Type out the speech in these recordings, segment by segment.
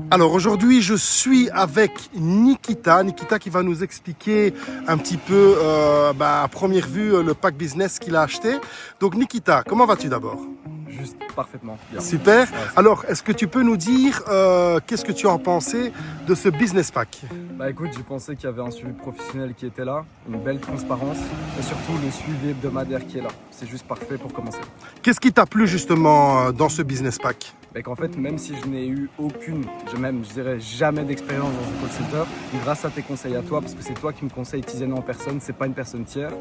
Alors aujourd'hui, je suis avec Nikita qui va nous expliquer un petit peu à première vue le pack business qu'il a acheté. Donc Nikita, comment vas-tu d'abord? Juste parfaitement bien. Super. Ouais, Alors, est-ce que tu peux nous dire qu'est-ce que tu as pensé de ce business pack? Bah écoute, j'ai pensé qu'il y avait un suivi professionnel qui était là, une belle transparence et surtout le suivi hebdomadaire qui est là. C'est juste parfait pour commencer. Qu'est-ce qui t'a plu justement dans ce business pack? Bah qu'en fait, même si je n'ai eu aucune, je dirais jamais d'expérience dans un call center, grâce à tes conseils à toi, parce que c'est toi qui me conseilles Tiziano en personne, c'est pas une personne tiers.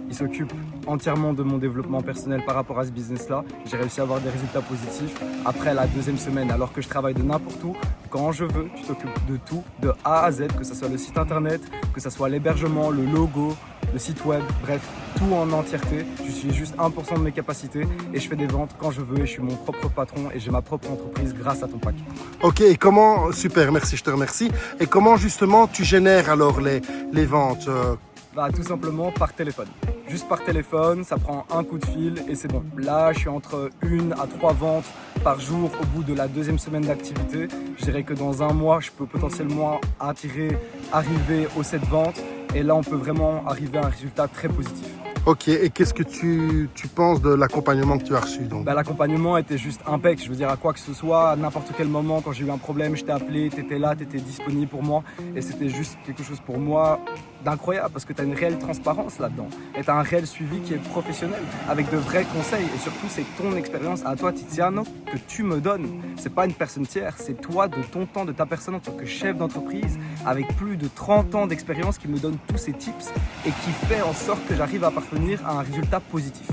Il s'occupe entièrement de mon développement personnel par rapport à ce business-là. J'ai réussi à avoir des résultats positifs après la deuxième semaine, alors que je travaille de n'importe où. Quand je veux, tu t'occupes de tout, de A à Z, que ce soit le site internet, que ce soit l'hébergement, le logo, le site web, bref, tout en entièreté. Je suis juste 1% de mes capacités et je fais des ventes quand je veux et je suis mon propre patron et j'ai ma propre entreprise grâce à ton pack. Ok, et comment, super, merci, je te remercie. Et comment justement tu génères alors les ventes? Bah, tout simplement par téléphone. Juste par téléphone, ça prend un coup de fil et c'est bon. Là, je suis entre 1 à 3 ventes par jour au bout de la deuxième semaine d'activité. Je dirais que dans un mois, je peux potentiellement arriver aux 7 ventes. Et là, on peut vraiment arriver à un résultat très positif. Ok, et qu'est-ce que tu penses de l'accompagnement que tu as reçu donc? Bah, l'accompagnement était juste impec. Je veux dire, à quoi que ce soit, à n'importe quel moment, quand j'ai eu un problème, je t'ai appelé, tu étais là, tu étais disponible pour moi. Et c'était juste quelque chose pour moi d'incroyable parce que tu as une réelle transparence là-dedans. Et tu as un réel suivi qui est professionnel, avec de vrais conseils. Et surtout, c'est ton expérience à toi, Tiziano, que tu me donnes. C'est pas une personne tierce, c'est toi, de ton temps, de ta personne en tant que chef d'entreprise, avec plus de 30 ans d'expérience qui me donne tous ces tips et qui fait en sorte que j'arrive à parvenir à un résultat positif.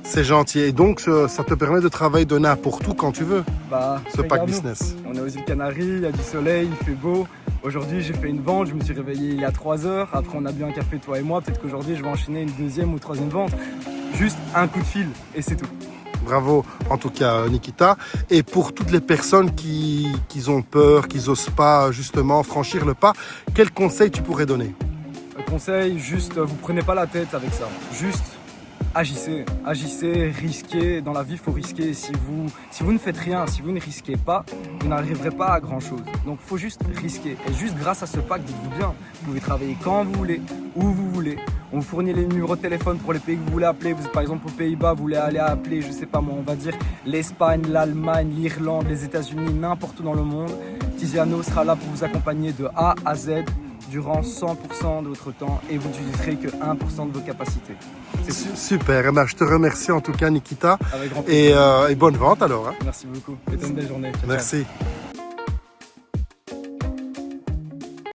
C'est gentil. Et donc, ça te permet de travailler de n'importe où quand tu veux, Bah, ce pack regarde-nous. business. On est aux îles Canaries, il y a du soleil, il fait beau. Aujourd'hui, j'ai fait une vente, je me suis réveillé il y a 3 heures. Après, on a bu un café, toi et moi. Peut-être qu'aujourd'hui, je vais enchaîner une deuxième ou troisième vente. Juste un coup de fil et c'est tout. Bravo, en tout cas, Nikita. Et pour toutes les personnes qui ont peur, qui n'osent pas justement franchir le pas, quel conseil tu pourrais donner? Le conseil, juste, vous prenez pas la tête avec ça. Juste, agissez, risquez. Dans la vie, il faut risquer. Si vous ne faites rien, si vous ne risquez pas, vous n'arriverez pas à grand chose. Donc, il faut juste risquer. Et juste grâce à ce pack, dites-vous bien, vous pouvez travailler quand vous voulez, où vous voulez. On vous fournit les numéros de téléphone pour les pays que vous voulez appeler. Vous êtes par exemple aux Pays-Bas, vous voulez aller appeler, je sais pas moi, on va dire l'Espagne, l'Allemagne, l'Irlande, les États-Unis, n'importe où dans le monde. Tiziano sera là pour vous accompagner de A à Z durant 100% de votre temps et vous n'utiliserez que 1% de vos capacités. C'est tout. Super. Eh ben, je te remercie en tout cas, Nikita. Avec grand plaisir. Et bonne vente alors. Hein. Merci beaucoup. Et bonne belle journée. Ciao, ciao. Merci.